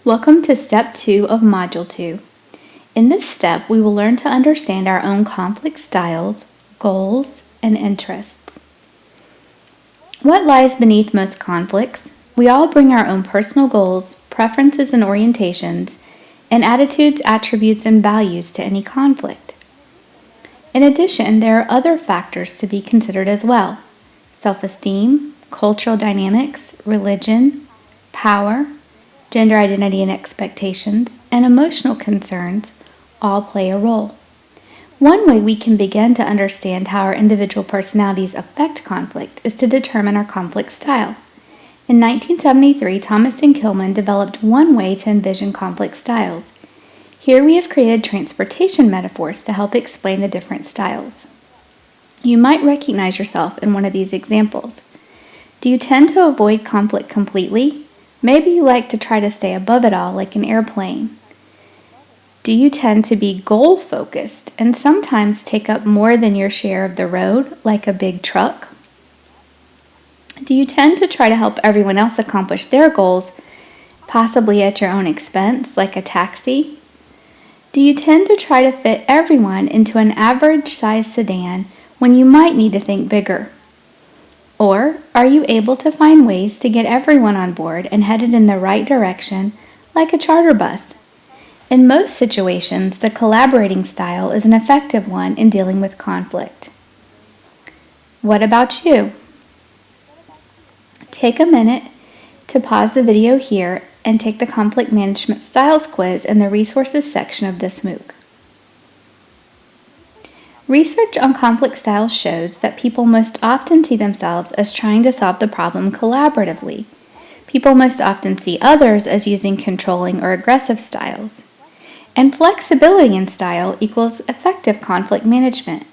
Welcome to Step 2 of Module 2. In this step, we will learn to understand our own conflict styles, goals, and interests. What lies beneath most conflicts? We all bring our own personal goals, preferences and orientations, and attitudes, attributes, and values to any conflict. In addition, there are other factors to be considered as well: self-esteem, cultural dynamics, religion, power, gender identity and expectations, and emotional concerns all play a role. One way we can begin to understand how our individual personalities affect conflict is to determine our conflict style. In 1973, Thomas and Kilman developed one way to envision conflict styles. Here we have created transportation metaphors to help explain the different styles. You might recognize yourself in one of these examples. Do you tend to avoid conflict completely? Maybe you like to try to stay above it all like an airplane. Do you tend to be goal-focused and sometimes take up more than your share of the road, like a big truck? Do you tend to try to help everyone else accomplish their goals, possibly at your own expense, like a taxi? Do you tend to try to fit everyone into an average-sized sedan when you might need to think bigger? Or are you able to find ways to get everyone on board and headed in the right direction, like a charter bus? In most situations, the collaborating style is an effective one in dealing with conflict. What about you? Take a minute to pause the video here and take the Conflict Management Styles quiz in the Resources section of this MOOC. Research on conflict styles shows that people most often see themselves as trying to solve the problem collaboratively. People most often see others as using controlling or aggressive styles. And flexibility in style equals effective conflict management.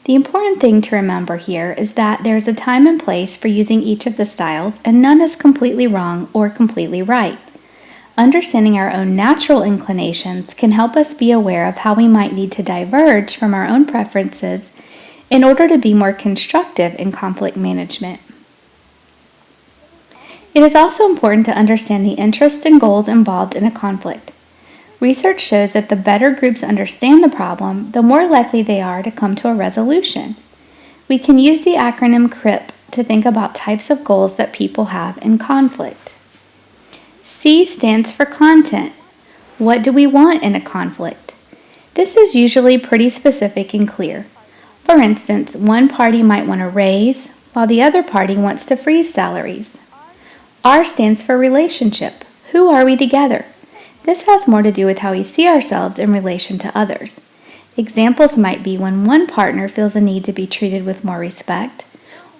The important thing to remember here is that there's a time and place for using each of the styles, and none is completely wrong or completely right. Understanding our own natural inclinations can help us be aware of how we might need to diverge from our own preferences in order to be more constructive in conflict management. It is also important to understand the interests and goals involved in a conflict. Research shows that the better groups understand the problem, the more likely they are to come to a resolution. We can use the acronym CRIP to think about types of goals that people have in conflict. C stands for content. What do we want in a conflict? This is usually pretty specific and clear. For instance, one party might want a raise, while the other party wants to freeze salaries. R stands for relationship. Who are we together? This has more to do with how we see ourselves in relation to others. Examples might be when one partner feels a need to be treated with more respect,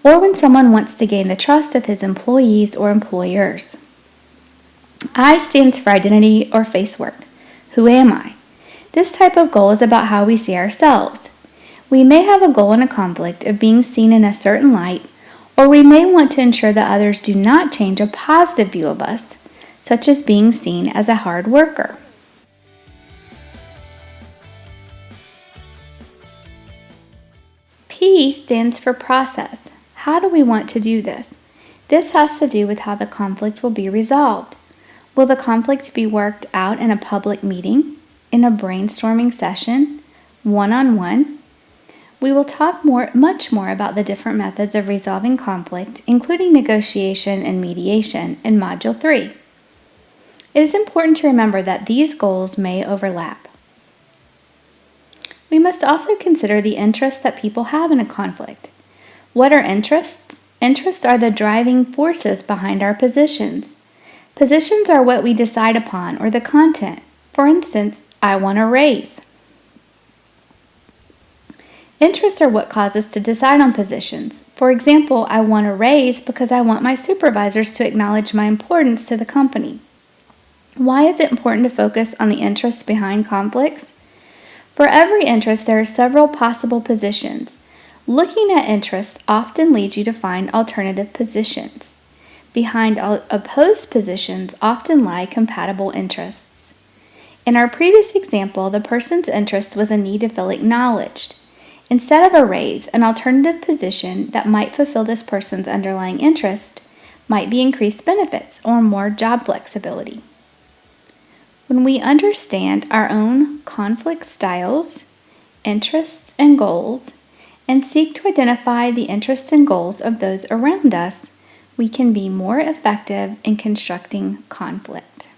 or when someone wants to gain the trust of his employees or employers. I stands for identity or face work. Who am I? This type of goal is about how we see ourselves. We may have a goal in a conflict of being seen in a certain light, or we may want to ensure that others do not change a positive view of us, such as being seen as a hard worker. P stands for process. How do we want to do this? This has to do with how the conflict will be resolved. Will the conflict be worked out in a public meeting, in a brainstorming session, one-on-one? We will talk much more about the different methods of resolving conflict, including negotiation and mediation, in Module 3. It is important to remember that these goals may overlap. We must also consider the interests that people have in a conflict. What are interests? Interests are the driving forces behind our positions. Positions are what we decide upon, or the content. For instance, I want a raise. Interests are what cause us to decide on positions. For example, I want a raise because I want my supervisors to acknowledge my importance to the company. Why is it important to focus on the interests behind conflicts? For every interest, there are several possible positions. Looking at interests often leads you to find alternative positions. Behind opposed positions often lie compatible interests. In our previous example, the person's interest was a need to feel acknowledged. Instead of a raise, an alternative position that might fulfill this person's underlying interest might be increased benefits or more job flexibility. When we understand our own conflict styles, interests, and goals, and seek to identify the interests and goals of those around us, we can be more effective in constructing conflict.